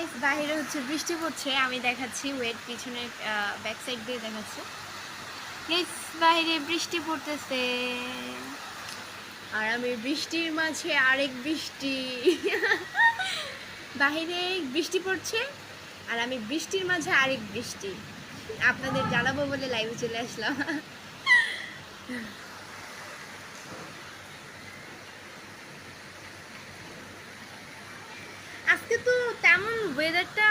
Guys বাইরে হচ্ছে বৃষ্টি পড়ছে, আমি দেখাচ্ছি, ওয়েট পিছনের ব্যাক সাইড দিয়ে দেখাচ্ছি। গাইস বাইরে বৃষ্টি পড়তেছে আর আমি বৃষ্টির মাঝে আরেক বৃষ্টি। বাইরে বৃষ্টি পড়ছে আর আমি বৃষ্টির মাঝে আরেক বৃষ্টি আপনাদের জানাবো বলে লাইভে চলে আসলাম। আজকে তো তেমন ওয়েদারটা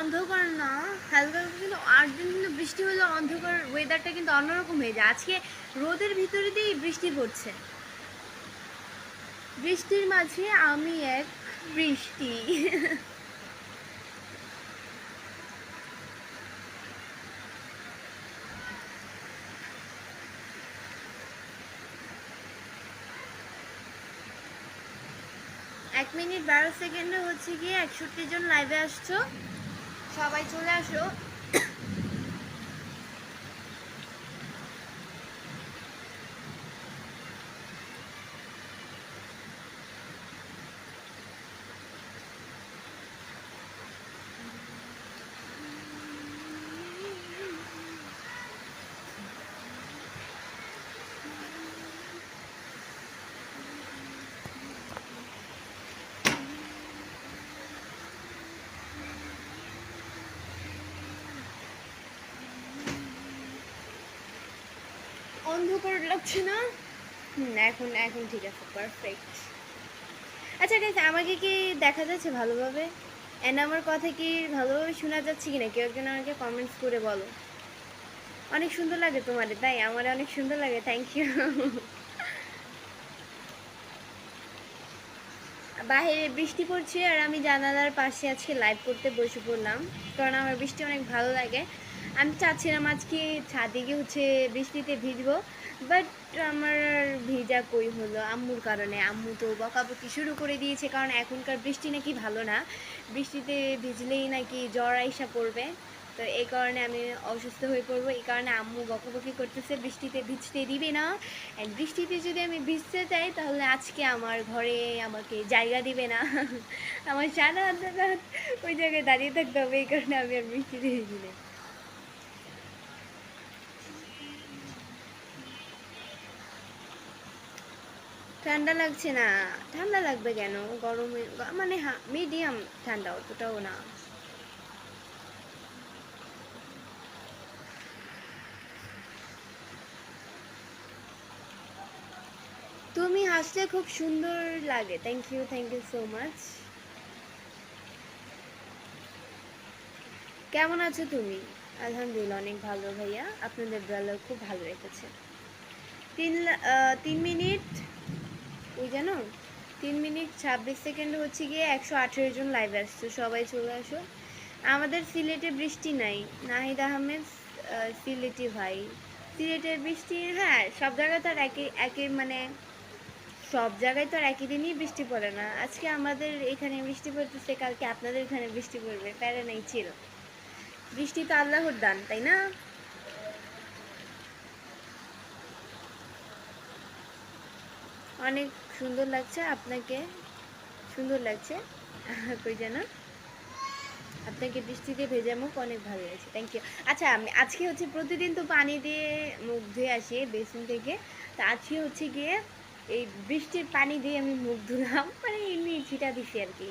অন্ধকার না, হালকা কিন্তু 8 দিন কিন্তু বৃষ্টি হলে অন্ধকার ওয়েদারটা কিন্তু অন্যরকম হয়ে যায়। আজকে রোদের ভিতরে দিয়েই বৃষ্টি পড়ছে, বৃষ্টির মাঝে আমি এক বৃষ্টি। 1 মিনিট 12 সেকেন্ডে হচ্ছে গিয়ে 61 জন লাইভে আসছো, সবাই চলে আসো। অন্ধকার লাগছে না? এখন এখন ঠিক আছে, পারফেক্ট। আচ্ছা গাইস, আমাকে কি দেখা যাচ্ছে ভালোভাবে? এন্ড আমার কথা কি ভালোভাবে শোনা যাচ্ছে কিনা কেউ একজন আমাকে কমেন্টস করে বলো। অনেক সুন্দর লাগে তোমাদের, তাই আমার অনেক সুন্দর লাগে, থ্যাংক ইউ। বাইরে বৃষ্টি পড়ছে আর আমি জানালার পাশে আজকে লাইভ করতে বসে পড়লাম, কারণ আমার বৃষ্টি অনেক ভালো লাগে। আমি চাচ্ছিলাম আজকে ছাদে গিয়ে হচ্ছে বৃষ্টিতে ভিজবো, বাট আমার ভিজা কই হলো আম্মুর কারণে। আম্মু তো বকাবকি শুরু করে দিয়েছে, কারণ এখনকার বৃষ্টি নাকি ভালো না, বৃষ্টিতে ভিজলেই নাকি জ্বর আইসা পড়বে। তো এই কারণে আমি অসুস্থ হয়ে পড়বো, এই কারণে আম্মু বকাবকি করতেছে বৃষ্টিতে ভিজতে দিবে না। অ্যান্ড বৃষ্টিতে যদি আমি ভিজতে চাই তাহলে আজকে আমার ঘরে আমাকে জায়গা দিবে না। আমার সারা রাত ওই জায়গায় দাঁড়িয়ে থাকতে হবে, এই কারণে আমি আর বৃষ্টিতে ভিজি না। ঠান্ডা লাগছে না? ঠান্ডা লাগবে কেন, গরমে মানে মিডিয়াম ঠান্ডা, অতটাও না। তুমি হাসলে খুব সুন্দর লাগে, থ্যাংক ইউ সো মাচ। কেমন আছো তুমি? আলহামদুলিল্লাহ অনেক ভালো ভাইয়া, আপনাদের ভালো, খুব ভালো রেখেছে। 3 মিনিট ওই জানো, 3 মিনিট 26 সেকেন্ড হচ্ছে গিয়ে 118 জন লাইভ আসছো, সবাই চলে আসো। আমাদের সিলেটে বৃষ্টি নাই, নাহিদ আহমেদ সিলেটি ভাই। সিলেটের বৃষ্টি, হ্যাঁ সব জায়গায় তো আর একই একই মানে সব জায়গায় তো আর একই দিনই বৃষ্টি পড়ে না। আজকে আমাদের এখানে বৃষ্টি পড়তেছে, কালকে আপনাদের এখানে বৃষ্টি পড়বে, প্যারা নাই ছিল। বৃষ্টি তো আল্লাহর দান, তাই না? অনেক সুন্দর লাগছে আপনাকে, সুন্দর লাগছে। কই যেন আপনাকে বৃষ্টিতে ভেজা মুখ অনেক ভালো লাগছে, থ্যাংক ইউ। আচ্ছা আমি আজকে হচ্ছে প্রতিদিন তো পানি দিয়ে মুখ ধুয়ে আসি বেসিন থেকে, তো আজকে হচ্ছে গিয়ে এই বৃষ্টির পানি দিয়ে আমি মুখ ধুলাম, মানে এমনি ছিটা দিছি আর কি।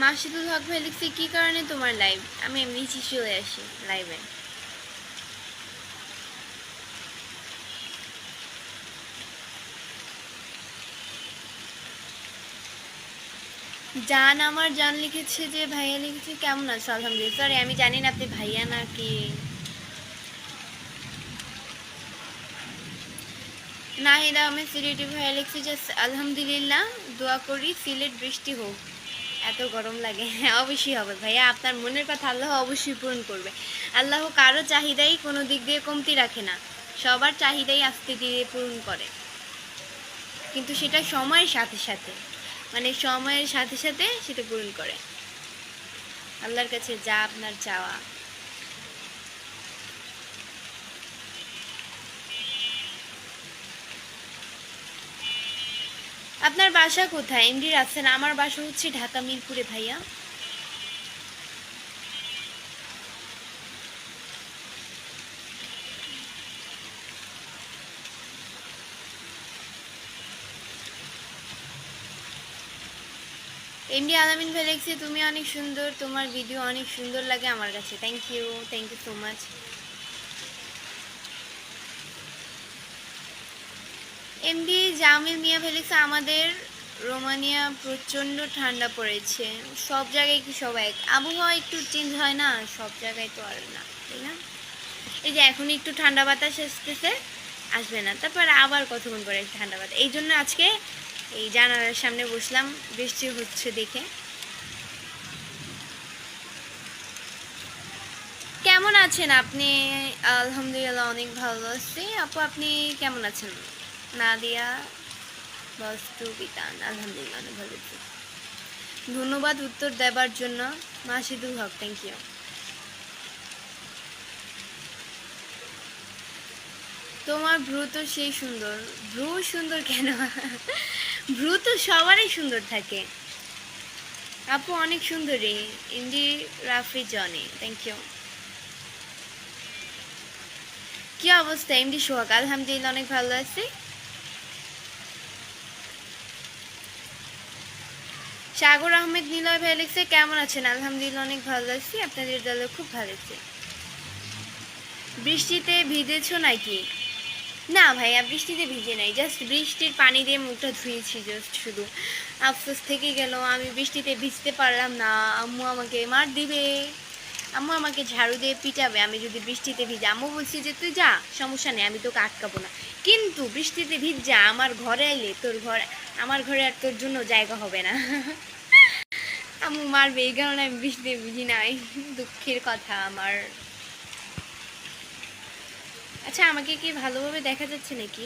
মাসিদুল হক ভাই লিখছে কি কারণে তোমার লাইভ? আমি এমনি চলে আসি লাইভে। জান আমার জান লিখেছে যে ভাইয়া লিখেছে কেমন আছো? আলহামদুলিল্লাহ। সরি আমি জানি না আপনি ভাইয়া নাকি। নাহিদ আহমেদ সিলেটি ভাইয়া লিখছে যে আলহামদুলিল্লাহ, দোয়া করি সিলেট বৃষ্টি হোক। এত গরম লাগে। হ্যাঁ অবশ্যই হবে ভাইয়া, আপনার মনের কথা আল্লাহ অবশ্যই পূরণ করবে। আল্লাহ কারো চাহিদাই কোনো দিক দিয়ে কমতি রাখে না, সবার চাহিদাই আস্তে ধীরে পূরণ করে, কিন্তু সেটা সময়ের সাথে সাথে, মানে সময়ের সাথে সাথে সেটা পূরণ করে আল্লাহর কাছে যা আপনার চাওয়া। আপনার বাসা কোথায়? এমডির আছেন? আমার বাসা হচ্ছে ঢাকা মিরপুরে ভাইয়া। এমডি আলামিন ভাই লিখছে, তুমি অনেক সুন্দর, তোমার ভিডিও অনেক সুন্দর লাগে আমার কাছে। Thank you so much. MD Jamil Mia ভাই লিখছে, আমাদের রোমানিয়া প্রচণ্ড ঠান্ডা পড়েছে। সব জায়গায় কি সব এক? আবহাওয়া একটু চেঞ্জ হয় না, সব জায়গায় তো আর না, তাই না? এই যে এখন একটু ঠান্ডা বাতাস আসতেছে, আসবে না, তারপর আবার কতক্ষণ পরে ঠান্ডা বাতাস। এই জন্য আজকে এই জানালার সামনে বসলাম, বৃষ্টি হচ্ছে দেখে। কেমন আছেন আপনি? আলহামদুলিল্লাহ অনেক ভালো আছি। আপু আপনি কেমন আছেন? নাদিয়া বস্তু বিতান, আলহামদুলিল্লাহ অনেক ভালো আছি। ধন্যবাদ উত্তর দেবার জন্য মাসিদুল হক, থ্যাংক ইউ। তোমার ভ্রু তো সেই সুন্দর। ভ্রু সুন্দর কেন? ভ্রু তো সবারই সুন্দর থাকে। আপু অনেক সুন্দরী। ইন্দি রাফি জনি, থ্যাংক ইউ। কি অবস্থা এমডি সোহাগ? আলহামদুলিল্লাহ অনেক ভালো আছি। সাগর আহমেদ নিলয় ভাই লিখছে, কেমন আছেন? আলহামদুলিল্লাহ অনেক ভালো আছি, আপনাদের দলে খুব ভালো আছে। বৃষ্টিতে ভিজেছো নাকি? না ভাইয়া বৃষ্টিতে ভিজে নাই, জাস্ট বৃষ্টির পানি দিয়ে মুখটা ধুয়েছি, জাস্ট শুধু আফসোস থেকে গেল আমি বৃষ্টিতে ভিজতে পারলাম না। আম্মু আমাকে মার দিবে, আম্মু আমাকে ঝাড়ু দিয়ে পিটাবে আমি যদি বৃষ্টিতে ভিজে। আম্মু বলছি যে তুই যা, সমস্যা নেই, আমি তোকে আটকাবো না, কিন্তু বৃষ্টিতে ভিজা আমার ঘরে আইলে তোর ঘর, আমার ঘরে আর তোর জন্য জায়গা হবে না। আম্মু মারবে, এই কারণে আমি বৃষ্টিতে ভিজি নাই। দুঃখের কথা আমার। আচ্ছা আমাকে কি ভালোভাবে দেখা যাচ্ছে নাকি?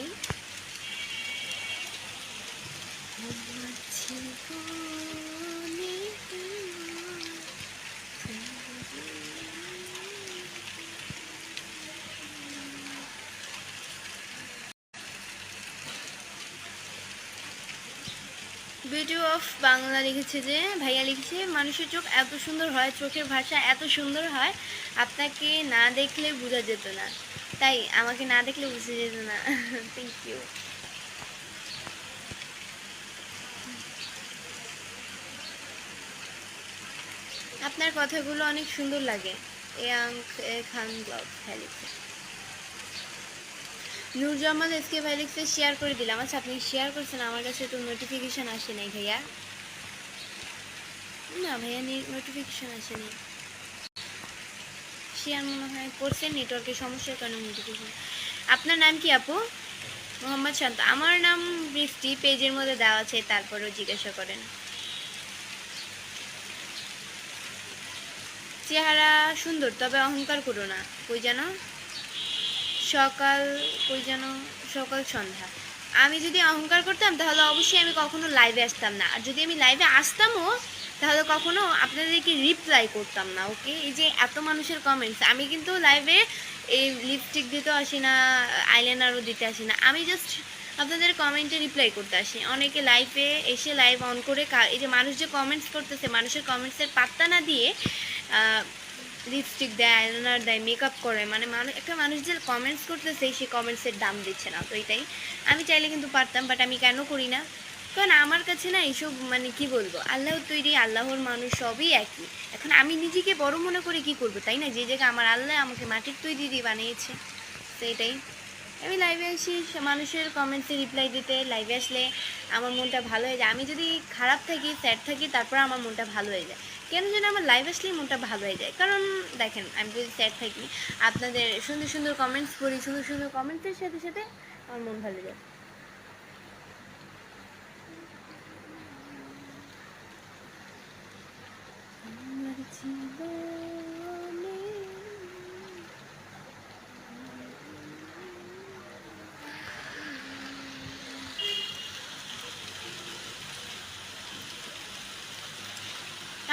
ভিডিও অফ বাংলা লিখেছে যে, ভাইয়া লিখেছে, মানুষের চোখ এত সুন্দর হয়, চোখের ভাষা এত সুন্দর হয়, আপনাকে না দেখলে বোঝা যেত না। তাই আমাকে না দেখলে বুঝে যেত না। Thank you. আপনার কথাগুলো অনেক সুন্দর লাগে। খান ব্লগ ভাই লিখছে। নূরজামাল এসকে ভাই লিখছে, শেয়ার করে দিলাম। আচ্ছা আপনি শেয়ার করছেন, আমার কাছে তো নোটিফিকেশান আসে নাই ভাইয়া। না ভাইয়া নোটিফিকেশান আসেনি। শেয়ার মনে হয় করছেন, নেটওয়ার্কের সমস্যার কারণে নোটিফিকেশান। আপনার নাম কি আপু? মোহাম্মদ শান্ত। আমার নাম বৃষ্টি, পেজের মধ্যে দেওয়া আছে, তারপরেও জিজ্ঞাসা করেন। চেহারা সুন্দর, তবে অহংকার করো না। কই যেন সকাল, কই যেন সকাল সন্ধ্যা। আমি যদি অহংকার করতাম তাহলে অবশ্যই আমি কখনো লাইভে আসতাম না, আর যদি আমি লাইভে আসতামও তাহলে কখনো আপনাদেরকে রিপ্লাই করতাম না। ওকে, এই যে এত মানুষের কমেন্টস, আমি কিন্তু লাইভে এই লিপস্টিক দিতে আসি না, আইলাইনারও দিতে আসি না, আমি জাস্ট আপনাদের কমেন্টে রিপ্লাই করতে আসি। অনেকে লাইভে এসে লাইভ অন করে এই যে মানুষ যে কমেন্টস করতেছে, মানুষের কমেন্টসের পাত্তা না দিয়ে লিপস্টিক দেয়, আইলাইনার দেয়, মেকআপ করে, মানে একটা মানুষ যে কমেন্টস করতেছে সেই কমেন্টসের দাম দিচ্ছে না। তো এটাই, আমি চাইলে কিন্তু পারতাম, বাট আমি কেন করি না, কারণ আমার কাছে না এইসব, মানে কি বলবো, আল্লাহর তৈরি, আল্লাহর মানুষ সবই একই। এখন আমি নিজেকে বড় মনে করে কি করবো, তাই না? যে জায়গায় আমার আল্লাহ আমাকে মাটির তৈরি দিয়ে বানিয়েছে। তো এটাই, আমি লাইভে আসি মানুষের কমেন্টসে রিপ্লাই দিতে। লাইভে আসলে আমার মনটা ভালো হয়ে যায়। আমি যদি খারাপ থাকি, স্যাড থাকি, তারপর আমার মনটা ভালো হয়ে যায়। কেন যেন আমার লাইভ আসলেই মনটা ভালো হয়ে যায়, কারণ দেখেন আমি যদি স্যাড থাকি, আপনাদের সুন্দর সুন্দর কমেন্টস পড়ি, সুন্দর সুন্দর কমেন্টসের সাথে সাথে আমার মন ভালো যায়।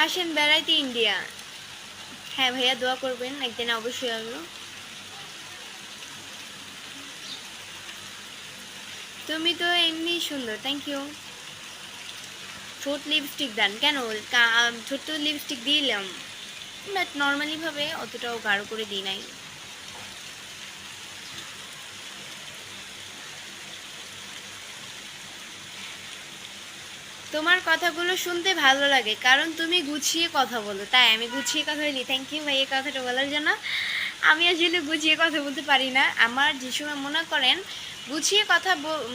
আসেন বেড়াইতে ইন্ডিয়া। হ্যাঁ ভাইয়া, দোয়া করবেন, একদিন অবশ্যই আসবো। তুমি তো এমনি সুন্দর, থ্যাংক ইউ। ঠোঁট লিপস্টিক দেন কেন? ঠোঁট তো লিপস্টিক দিলাম, বাট নর্মালি ভাবে, অতটাও গাঢ় করে দিই নাই। তোমার কথাগুলো শুনতে ভালো লাগে, কারণ তুমি গুছিয়ে কথা বলো, তাই আমি গুছিয়ে কথা বলি। থ্যাংক ইউ ভাই এই কথাটা বলার জন্য। আমি আসলে গুছিয়ে কথা বলতে পারি না। আমার যে সময় মনে করেন গুছিয়ে কথা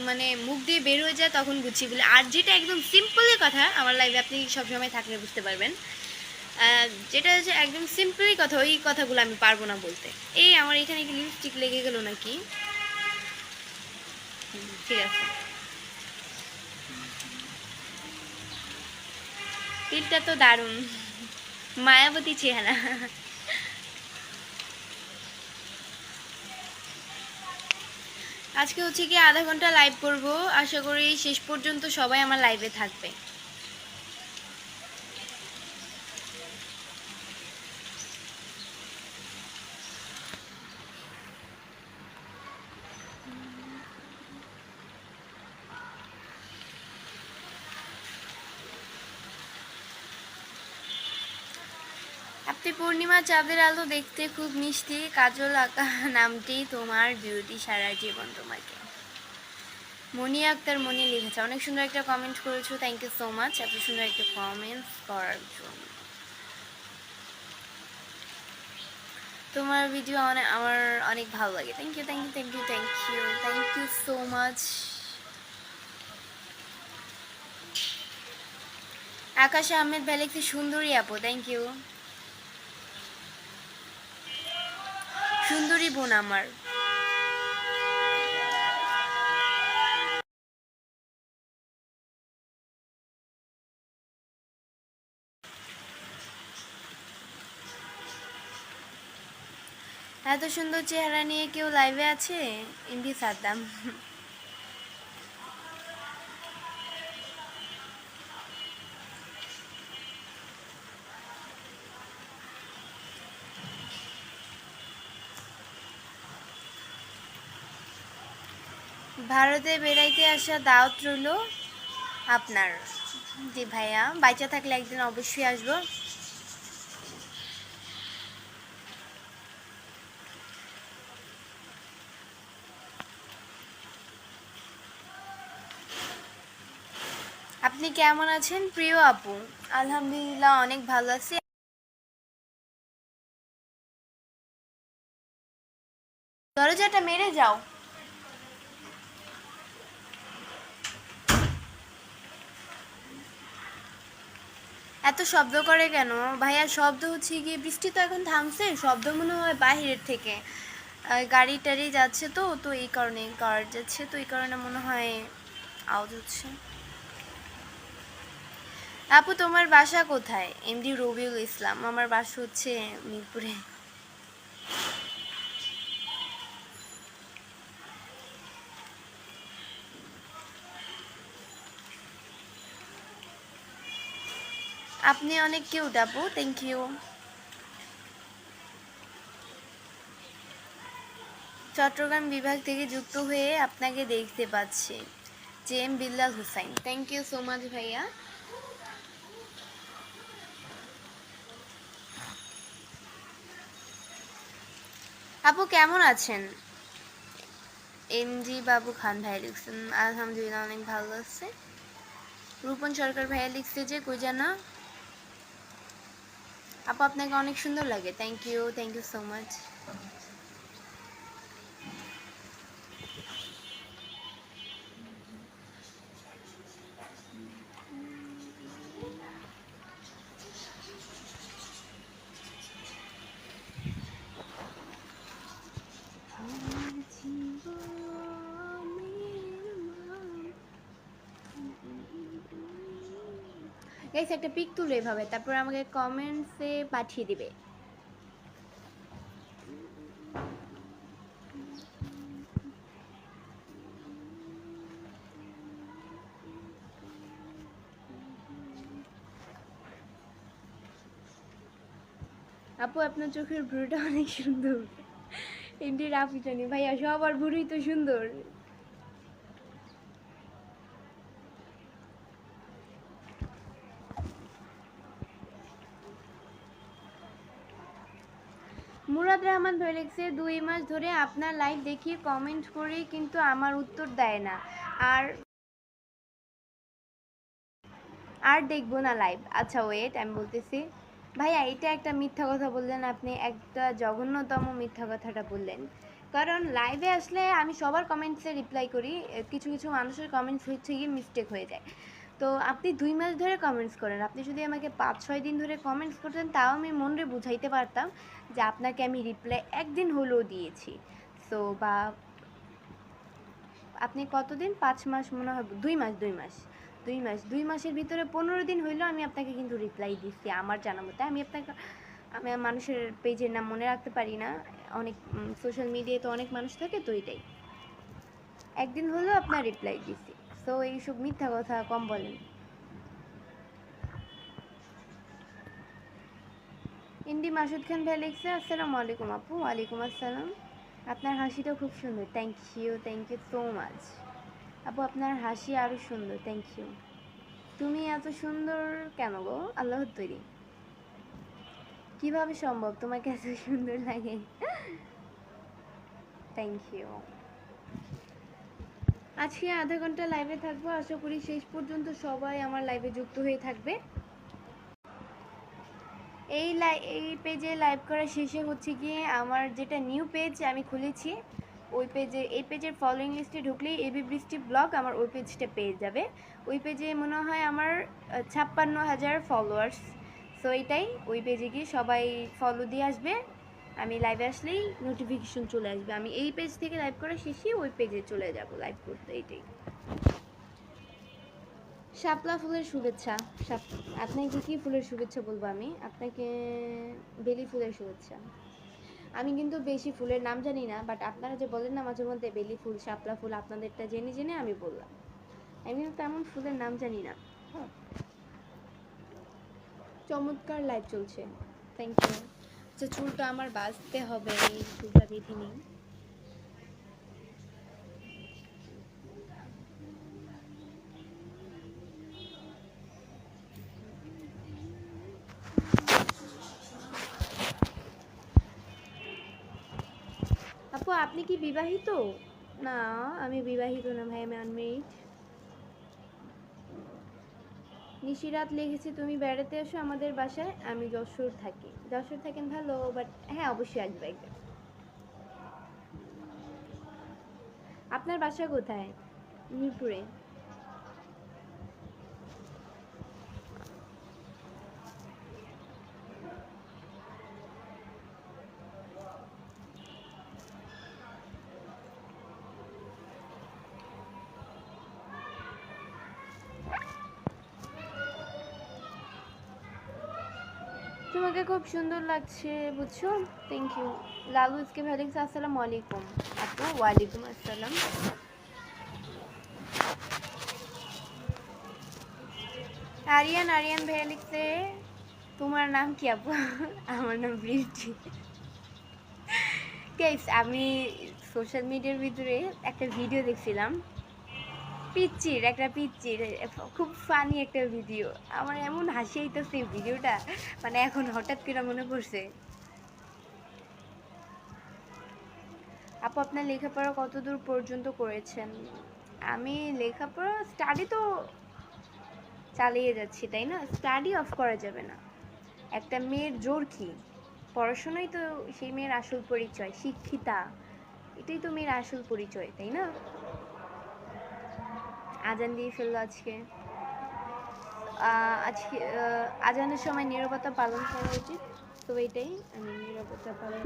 মানে মুখ দিয়ে বের হয়ে যায়, তখন গুছিয়ে বলি। আর যেটা একদম সিম্পলি কথা, আমার লাইফে আপনি সবসময় থাকলে বুঝতে পারবেন, যেটা হচ্ছে একদম সিম্পলি কথা, ওই কথাগুলো আমি পারবো না বলতে। এই আমার এখানে কি লিপস্টিক লেগে গেল নাকি? ঠিক আছে। টিলটা তো দারুণ, মায়াবতী চেহারা। আজকে হচ্ছে কি আধা ঘন্টা লাইভ করব, আশা করি শেষ পর্যন্ত সবাই আমার লাইভে থাকবে। আপনি পূর্ণিমা চাঁদের আলো দেখতে খুব মিষ্টি, কাজল আঁকা নামটি তোমার বিউটি, সারা জীবন তোমাকে। মনি আক্তার মনি লিখেছে, অনেক সুন্দর একটা কমেন্ট করেছো, থ্যাংক ইউ সো মাচ এত সুন্দর একটা কমেন্টস করার জন্য। তোমার ভিডিও আমার অনেক ভালো লাগে, thank you thank you thank you thank you thank you so much. Akash Ahmed ভাই লিখছে সুন্দরী আপু, থ্যাংক ইউ। সুন্দরী বোন আমার। এত সুন্দর চেহারা নিয়ে কেউ লাইভে আছে? ইন্দি সাদ্দাম। ভারতে বেড়াইতে আসা দাওয়াত রইল আপনার। জি ভাইয়া, বাইচা থাকলে একদিন অবশ্যই আসবো। আপনি কেমন আছেন প্রিয় আপু? আলহামদুলিল্লাহ অনেক ভালো আছি। দরজাটা মেরে যাও। এত শব্দ করে কেন ভাইয়া? শব্দ হচ্ছে গিয়ে, বৃষ্টি তো এখন থামছে, শব্দ মনে হয় বাহিরের থেকে। গাড়ি টাড়ি যাচ্ছে তো, তো এই কারণে কার যাচ্ছে, তো এই কারণে মনে হয় আওয়াজ হচ্ছে। আপু তোমার বাসা কোথায়? এমডি রবিউল ইসলাম, আমার বাসা হচ্ছে মিরপুরে। আপনি অনেক কিউট আপু, থ্যাংক ইউ। চট্টগ্রাম বিভাগ থেকে যুক্ত হয়ে আপনাকে দেখতে পাচ্ছি। J M Billal Hussain, thank you so much ভাইয়া। আপু কেমন আছেন? এমজি বাবু খান ভাই লিখছেন, আলহামদুলিল্লাহ অনেক ভালো আছে। রূপন সরকার ভাইয়া লিখছে যে কই জানা। আপু আপনাকে অনেক সুন্দর লাগে, thank you so much. Guys একটা পিক তুলে এভাবে, তারপর আমাকে কমেন্টসে পাঠিয়ে দিবে। আপু আপনার চোখের ভ্রুটা অনেক সুন্দর। এমডি রাফি জানি ভাইয়া সবার ভ্রুই তো সুন্দর। মুরাদ রহমান ধরে লিখছে 2 মাস ধরে আপনার লাইভ দেখি কমেন্ট করি কিন্তু আমার উত্তর দেয় না। আর আর দেখবো না লাইভ। আচ্ছা ওয়েট আমি বলতেছি। ভাইয়া এটা একটা মিথ্যা কথা বললেন আপনি, একটা জঘন্যতম মিথ্যা কথাটা বললেন। কারণ লাইভে আসলে আমি সবার কমেন্টসে রিপ্লাই করি, কিছু কিছু মানুষের কমেন্টস হচ্ছে গিয়ে মিস্টেক হয়ে যায়। তো আপনি 2 মাস ধরে কমেন্টস করেন, আপনি যদি আমাকে 5-6 দিন ধরে কমেন্টস করতেন তাও আমি মনরে বুঝাইতে পারতাম যে আপনাকে আমি রিপ্লাই একদিন হলেও দিয়েছি। সো বা আপনি কতদিন, 5 মাস মনে হয়, 2 মাস, 2 মাস, 2 মাস, 2 মাসের ভিতরে 15 দিন হইলেও আমি আপনাকে কিন্তু রিপ্লাই দিচ্ছি আমার জানা মতে। আমি মানুষের পেজের নাম মনে রাখতে পারি না, অনেক সোশ্যাল মিডিয়ায় তো অনেক মানুষ থাকে, তো এটাই একদিন হলেও আপনার রিপ্লাই দিচ্ছি। সো এইসব মিথ্যা কথা কম বলেন। ইন্ডি মাসুদ খান ভাই লিখছে আসসালামু আলাইকুম আপু। ওয়ালাইকুম আসসালাম। আপনার হাসিটা খুব সুন্দর, thank you, thank you so much. আপু আপনার হাসি আরও সুন্দর, থ্যাংক ইউ। তুমি এত সুন্দর কেন গো, আল্লাহর তৈরি, কিভাবে সম্ভব তোমাকে এত সুন্দর লাগে? Thank you. আজকে আধা ঘন্টা লাইভে থাকবো, আশা করি শেষ পর্যন্ত সবাই আমার লাইভে যুক্ত হয়ে থাকবে। এই পেজে লাইভ করা শেষে হচ্ছে গিয়ে আমার যেটা নিউ পেজ আমি খুলেছি, ওই পেজে, এই পেজের ফলোয়িং লিস্টে ঢুকলেই এবি বৃষ্টি ব্লগ আমার ওই পেজটা পেয়ে যাবে। ওই পেজে মনে হয় আমার 56,000 ফলোয়ার্স। সো এইটাই, ওই পেজে গিয়ে সবাই ফলো দিয়ে আসবে, আমি লাইভে আসলেই নোটিফিকেশন চলে আসবে। আমি এই পেজ থেকে লাইভ করা শেষে ওই পেজে চলে যাব লাইভ করতে, এইটাই। শাপলা ফুলের শুভেচ্ছা। আপনাকে কি ফুলের শুভেচ্ছা বলবো আমি আপনাকে? বেলি ফুলের শুভেচ্ছা। আমি কিন্তু বেশি ফুলের নাম জানি না, বাট আপনারা যে বলেন না মাঝে মধ্যে বেলি ফুল, শাপলা ফুল, আপনাদেরটা জেনে জেনে আমি বললাম। আমি কিন্তু তেমন ফুলের নাম জানি না। চমৎকার লাইভ চলছে, থ্যাংক ইউ। আচ্ছা চুলটা আমার বাঁচতে হবে, চুলটা বেঁধে নিই। আপু আপনি কি বিবাহিত? না, আমি বিবাহিত না ভাই, আমি আনমেরিড। নিশিরাত লিখেছে তুমি বেড়াতে এসো আমাদের বাসায়, আমি যশোর থাকি। যশোর থাকেন, ভালো, বাট হ্যাঁ অবশ্যই আসবে একদিন। আপনার বাসা কোথায়? মিরপুরে। তোমাকে খুব সুন্দর লাগছে, বুঝছো, থ্যাংক ইউ। লালু ইসকে ভাই লিখছে আসসালামু আলাইকুম আপু। ওয়ালাইকুম আসসালাম। আরিয়ান ভাইয়া লিখছে তোমার নাম কি আপু? আমার নাম বৃষ্টি। গাইস আমি সোশ্যাল মিডিয়ার ভিতরে একটা ভিডিও দেখছিলাম, একটা পিচ্চির খুব ফানি একটা ভিডিও। আমার এমন হাসি আইতেছে এই ভিডিওটা, মানে এখন হঠাৎ করে মনে পড়ছে। আপু আপনার লেখাপড়া কত দূর পর্যন্ত করেছেন? আমি লেখাপড়া, স্টাডি তো চালিয়ে যাচ্ছি, তাই না, স্টাডি অফ করা যাবে না। একটা মেয়ের জোর কি, পড়াশোনাই তো সেই মেয়ের আসল পরিচয়, শিক্ষিতা, এটাই তো মেয়ের আসল পরিচয়, তাই না? আজান দিয়ে ফেললো আজকে। আজকে আজানের সময় নীরবতা পালন করা উচিত, তো এটাই আমি নীরবতা পালন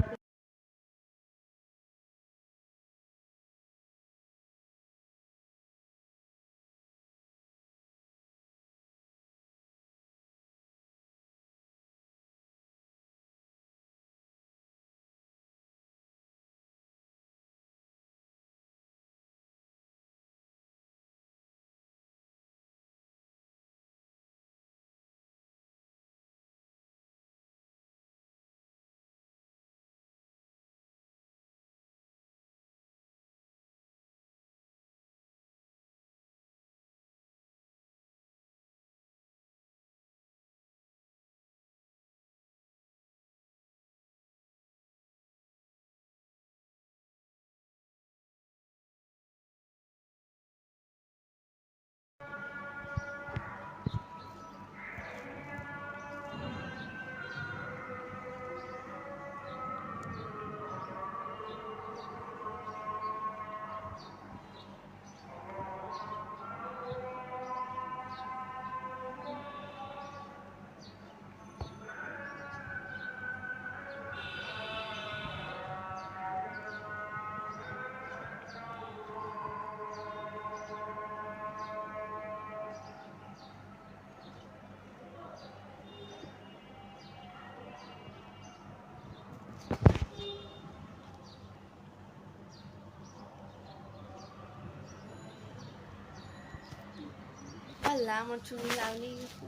আল্লাহ, আমার চুল লাল হয়ে গেছে।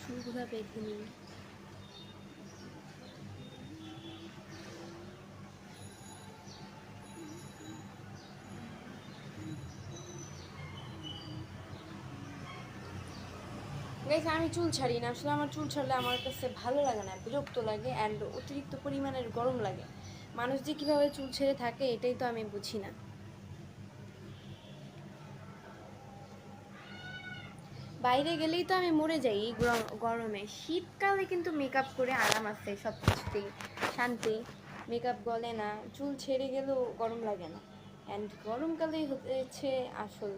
চুল কোথায় বেঁধে নিই? গাইস, আমি চুল ছাড়ি না আসলে। আমার চুল ছাড়লে আমার কাছে ভালো লাগে না, বিরক্ত লাগে অ্যান্ড অতিরিক্ত পরিমাণের গরম লাগে। মানুষ যে কীভাবে চুল ছেড়ে থাকে এটাই তো আমি বুঝি না। বাইরে গেলেই তো আমি মরে যাই এই গরমে। শীতকালে কিন্তু মেকআপ করে আরাম আছে, সব কিছুতেই শান্তি। মেকআপ গলে না, চুল ছেড়ে গেলেও গরম লাগে না। অ্যান্ড গরমকালেই হচ্ছে আসল।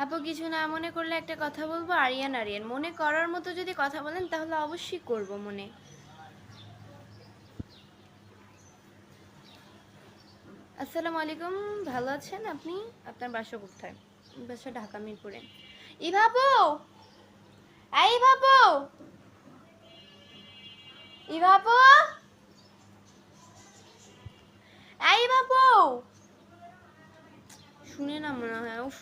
আপু কিছু না মনে করলে একটা কথা বলবো? আরিয়ান আরিয়ান, মনে করার মতো যদি কথা বলেন তাহলে অবশ্যই করব মনে। আসসালামু আলাইকুম, ভালো আছেন আপনি? আপনার বাসা কোথায়? বাসা ঢাকা মিরপুরে। ইভাবু, এই বাবু, ইভাবু, এই বাবু, শুনে না মনে হয়। উফ,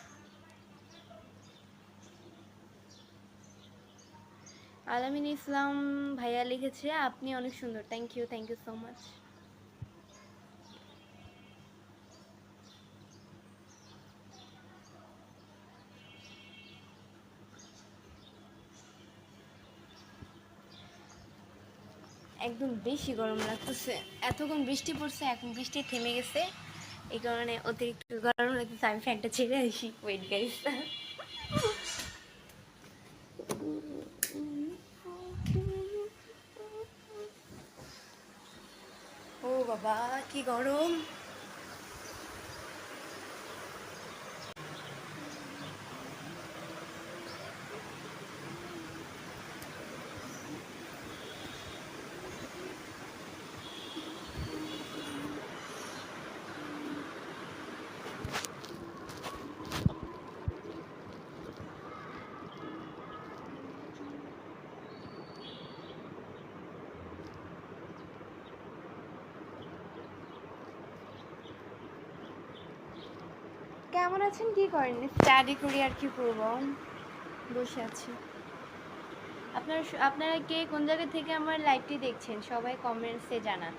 আলামিন ইসলাম ভাইয়া লিখেছে আপনি অনেক সুন্দর। Thank you so much. একদম বেশি গরম লাগতেছে। এতক্ষণ বৃষ্টি পড়ছে, এখন বৃষ্টি থেমে গেছে, এই কারণে অতিরিক্ত গরম লাগতেছে। আমি ফ্যানটা ছেড়ে আসি। Wait guys. ও বাবা, কি গরম! কেমন আছেন? কি করেন? স্টাডি করি, আর কি করব, বসে আছি। আপনারা কে কোন জায়গা থেকে আমার লাইভটি দেখছেন সবাই কমেন্টসে জানান।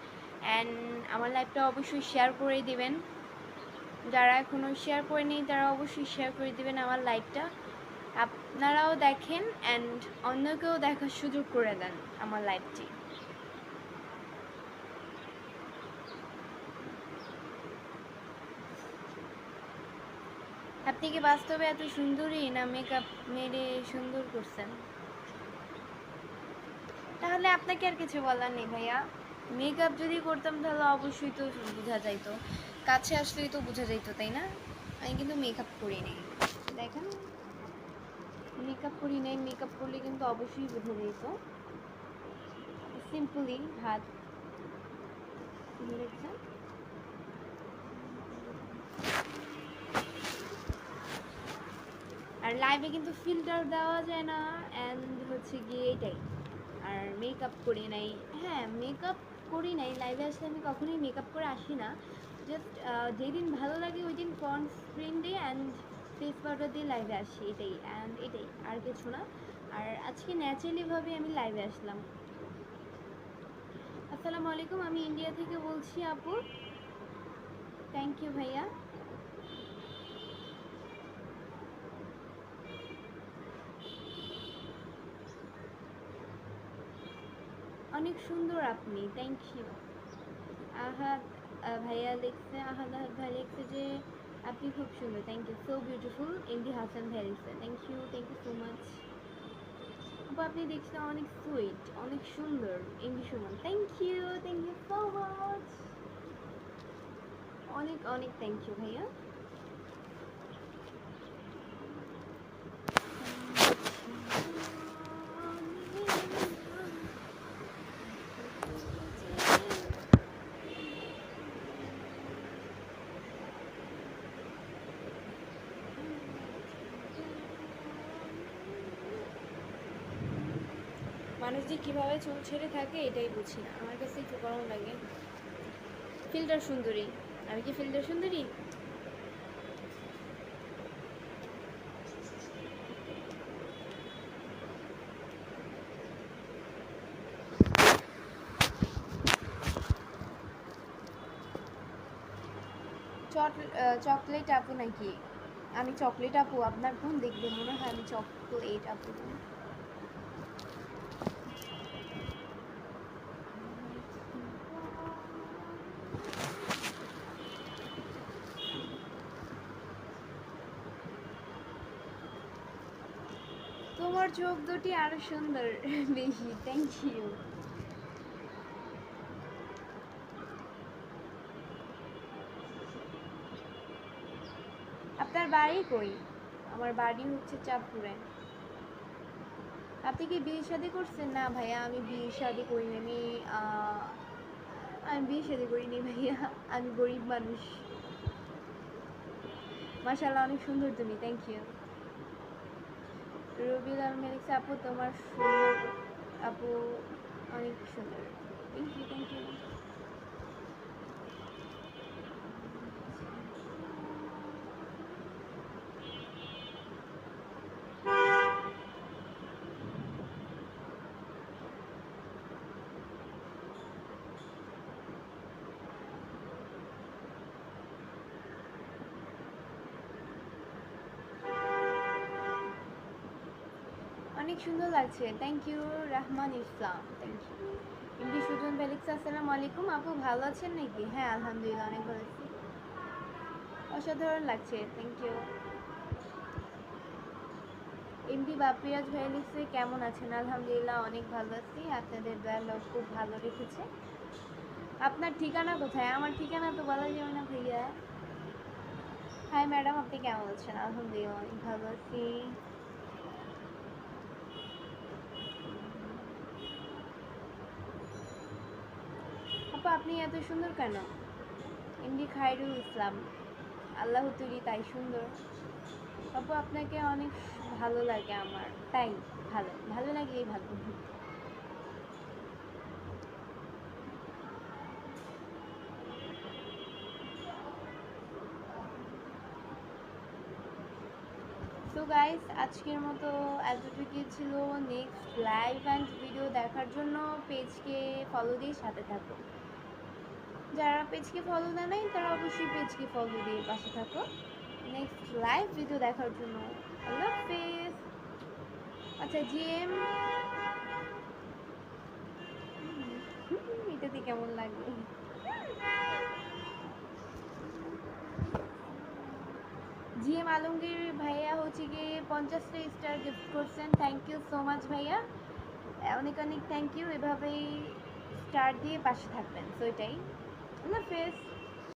অ্যান্ড আমার লাইভটা অবশ্যই শেয়ার করে দিবেন। যারা এখনও শেয়ার করেনি তারা অবশ্যই শেয়ার করে দিবেন আমার লাইভটা। আপনারাও দেখেন অ্যান্ড অন্যকেও দেখার সুযোগ করে দেন আমার লাইভটি। আপনি কি বাস্তবে এত সুন্দরী, না মেকআপ মেরে সুন্দর করছেন? তাহলে আপনাকে আর কিছু বলার নেই ভাইয়া। মেকআপ যদি করতাম তাহলে অবশ্যই তো বোঝা যাইতো, কাছে আসলেই তো বোঝা যাইতো, তাই না? আমি কিন্তু মেকআপ করি নাই, দেখেন মেকআপ করি নাই। মেকআপ করলে কিন্তু অবশ্যই বোঝা যেত। সিম্পলি হাত দেখছেন। আর লাইভে কিন্তু ফিল্টার দেওয়া যায় না, অ্যান্ড হচ্ছে গিয়ে এটাই। আর মেকআপ করি নাই। হ্যাঁ, মেকআপ করি নাই। লাইভে আসলে আমি কখনোই মেকআপ করে আসি না। জাস্ট যেদিন ভালো লাগে ওই দিন কনস্ক্রিন দিয়ে অ্যান্ড ফেস পাউডার দিয়ে লাইভে আসি, এটাই অ্যান্ড এটাই, আর কিছু না। আর আজকে ন্যাচারালিভাবে আমি লাইভে আসলাম। আসসালামু আলাইকুম, আমি ইন্ডিয়া থেকে বলছি আপু। থ্যাংক ইউ ভাইয়া। অনেক সুন্দর আপনি, থ্যাংক ইউ। আহাদ ভাইয়া লিখছে, আহাদ আহাদ ভাই লিখছে যে আপনি খুব সুন্দর, thank you, so beautiful. MD Hasan ভাই লিখছে থ্যাংক ইউ সো মাচ। আপু আপনি দেখতে অনেক সুইট, অনেক সুন্দর। MD Suman thank you so much, অনেক অনেক থ্যাংক ইউ ভাইয়া। মানুষ যে কীভাবে চুল ছেড়ে থাকে এটাই বুঝি না, আমার কাছে একটু গরম লাগে। ফিল্টার সুন্দরী, আমি কি ফিল্টার সুন্দরী? চকলেট আপু নাকি? আমি চকলেট আপু? আপনার কোন দেখবে মনে হয় আমি চকলেট আপু। তোমার চোখ দুটি আরো সুন্দর বেশি, থ্যাংক ইউ। আপনার বাড়ি কই? আমার বাড়ি হচ্ছে চাঁদপুরে। আপনি কি বিয়ে শাদী করছেন? না ভাইয়া আমি বিয়ে শাদী করিনি, আমি বিয়ে শাদী করিনি ভাইয়া, আমি গরিব মানুষ। মাশাআল্লাহ অনেক সুন্দর তুমি, থ্যাংক ইউ। রবিউল আলম লিখছে আপু তোমার সুন্দর, আপু অনেক সুন্দর, থ্যাংক ইউ। অনেক সুন্দর লাগছে, thank you. Rahman Islam thank you. MD Sujan বেলিক্স আসসালামু আলাইকুম, আপু ভালো আছেন নাকি? হ্যাঁ আলহামদুলিল্লাহ অনেক ভালো আছি, অসাধারণ লাগছে, থ্যাংক ইউ। এমডি বাপিরাজ ভাই লিখছে কেমন আছেন? আলহামদুলিল্লাহ অনেক ভালো আছি, আপনাদের দয়া খুব ভালো রেখেছে। আপনার ঠিকানা কোথায়? আমার ঠিকানা তো বলা যাবে না ভাইয়া। হাই ম্যাডাম, আপনি কেমন আছেন? আলহামদুলিল্লাহ অনেক ভালো আছি। আপু আপনি এত সুন্দর কেন? এমডি খায়রুল ইসলাম, আল্লাহ তৈরি তাই সুন্দর। আপু আপনাকে অনেক ভালো লাগে আমার, তাই ভালো ভালো লাগলেই ভালো। তো গাইস আজকের মতো এতটুকুই ছিল। নেক্সট লাইভ অ্যান্ড ভিডিও দেখার জন্য পেজকে ফলো দিয়ে সাথে থাকো। যারা পেজকে ফলো দেয় নাই তারা অবশ্যই পেজকে ফলো দিয়ে পাশে থাকো নেক্সট লাইভ ভিডিও দেখার জন্য। আল্লাহ হাফেজ। আচ্ছা জিএম, এটাতে কেমন লাগবে? জিএম আলমগীর ভাইয়া হচ্ছে গিয়ে 50টা স্টার গিফট করছেন, থ্যাংক ইউ সো মাচ ভাইয়া, অনেক অনেক থ্যাংক ইউ। এভাবেই স্টার দিয়ে পাশে থাকবেন, তো এটাই। আল্লাহ হাফেজ।